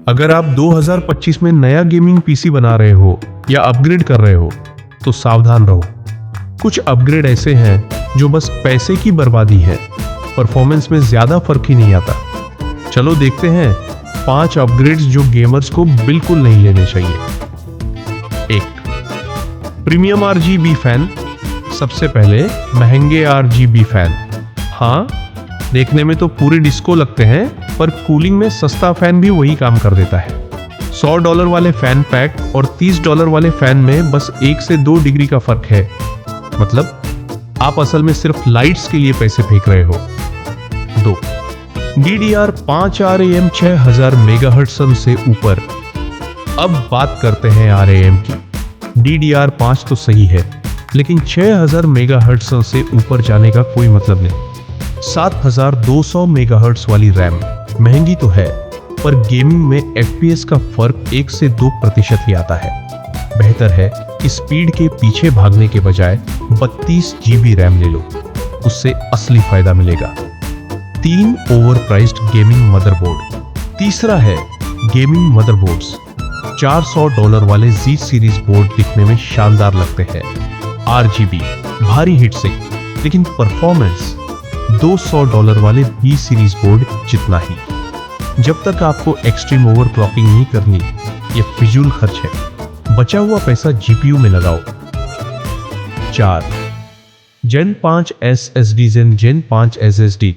अगर आप 2025 में नया गेमिंग पीसी बना रहे हो या अपग्रेड कर रहे हो तो सावधान रहो। कुछ अपग्रेड ऐसे हैं जो बस पैसे की बर्बादी है, परफॉर्मेंस में ज्यादा फर्क ही नहीं आता। चलो देखते हैं 5 अपग्रेड्स जो गेमर्स को बिल्कुल नहीं लेने चाहिए। 1, प्रीमियम आरजीबी फैन। सबसे पहले महंगे आरजीबी फैन। हाँ, देखने में तो पूरे डिस्को लगते हैं, पर कूलिंग में सस्ता फैन भी वही काम कर देता है। $100 वाले फैन पैक और $30 वाले फैन में बस 1 से 2 डिग्री का फर्क है। मतलब आप असल में सिर्फ लाइट्स के लिए पैसे फेंक रहे हो। 2, DDR5 RAM 6000 मेगाहर्ट्ज से ऊपर। अब बात करते हैं RAM की। DDR5 तो सही है, लेकिन 6000 मेगाहर्ट्ज से ऊपर जाने का कोई मतलब नहीं। 7200 मेगाहर्ट्ज वाली रैम महंगी तो है, पर गेमिंग में FPS का फर्क 1 से 2% ही आता है। बेहतर है कि स्पीड के पीछे भागने के बजाय 32 GB रैम ले लो, उससे असली फायदा मिलेगा। 3, ओवरप्राइज्ड गेमिंग मदरबोर्ड। तीसरा है गेमिंग मदरबोर्ड्स। $400 वाले Z सीरीज बोर्ड दिखने में शानदार लगते हैं, RGB भारी हिट से, लेकिन परफॉर्मेंस $200 वाले B सीरीज बोर्ड जितना ही। जब तक आपको एक्सट्रीम ओवरक्लॉकिंग नहीं करनी, ये फिजूल खर्च है। बचा हुआ पैसा GPU में लगाओ। 4, Gen 5 SSD। Gen 5 SSD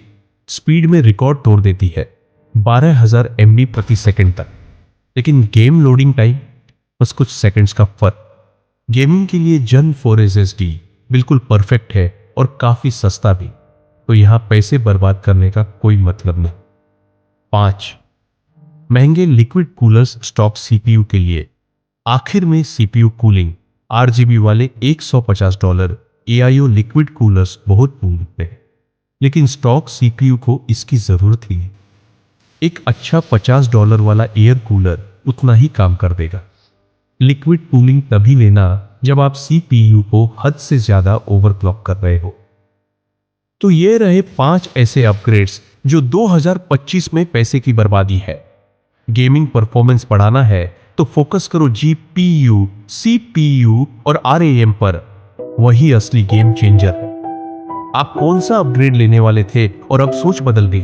speed में रिकॉर्ड तोड़ देती है, 12000 MB प्रति सेकंड तक, लेकिन गेम लोडिंग टाइम बस कुछ सेकंड्स का फर्क। गेमिंग के लिए Gen 4 SSD बिल्कुल परफेक्ट है और काफी सस्ता भी, तो यहां पैसे बर्बाद करने का कोई मतलब नहीं। 5, महंगे लिक्विड कूलर्स स्टॉक CPU के लिए। आखिर में CPU कूलिंग RGB वाले $150 AIO लिक्विड कूलर्स बहुत मूल्य हैं, लेकिन स्टॉक CPU को इसकी जरूरत ही नहीं। एक अच्छा $50 वाला एयर कूलर उतना ही काम कर देगा। लिक्विड कूलिंग तभी लेना जब आप CPU को हद से ज्यादा ओवरक्लॉक कर रहे हो। तो ये रहे 5 ऐसे अपग्रेड्स जो 2025 में पैसे की बर्बादी है। गेमिंग परफॉर्मेंस बढ़ाना है तो फोकस करो GPU, CPU और RAM पर, वही असली गेम चेंजर है। आप कौन सा अपग्रेड लेने वाले थे और अब सोच बदल दी?